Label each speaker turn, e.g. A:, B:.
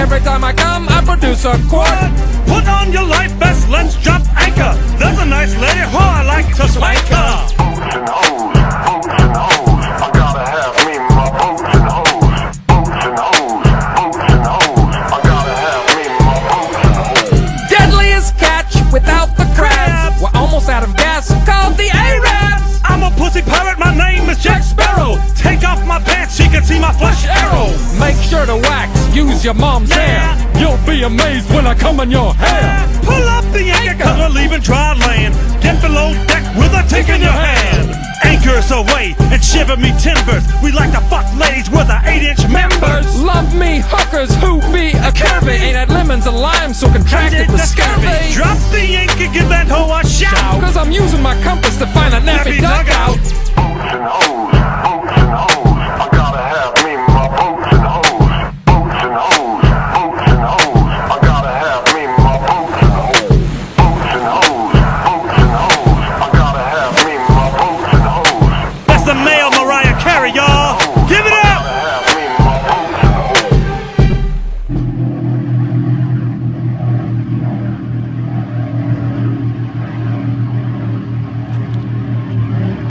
A: Every time I come, I produce a quart.
B: Put on your life vest, let's drop anchor. There's a nice lady who I like to swank her.
C: Boats and hoes, boats and hoes. I gotta have me my boats and hoes. Boats and hoes, boats and hoes. I gotta have me my boats and hoes.
A: Deadliest catch without the crabs. We're almost out of gas, called the Arabs.
B: I'm a pussy pirate, my name is Jack Sparrow. Take off my pants, she can see my flesh arrow.
A: Make sure to wax, use your mom's hair. You'll be amazed when I come in your hair.
B: Pull up the anchor, cause we're leaving dry land. Get below deck with a tick in your hand. Anchors away and shiver me timbers. We like to fuck ladies with our 8-inch members.
A: Love me hookers who be a curvy. Ain't had lemons and limes so contracted the scurvy.
B: Drop the anchor, give that hoe a shout.
A: Cause I'm using my compass to find a nappy duck.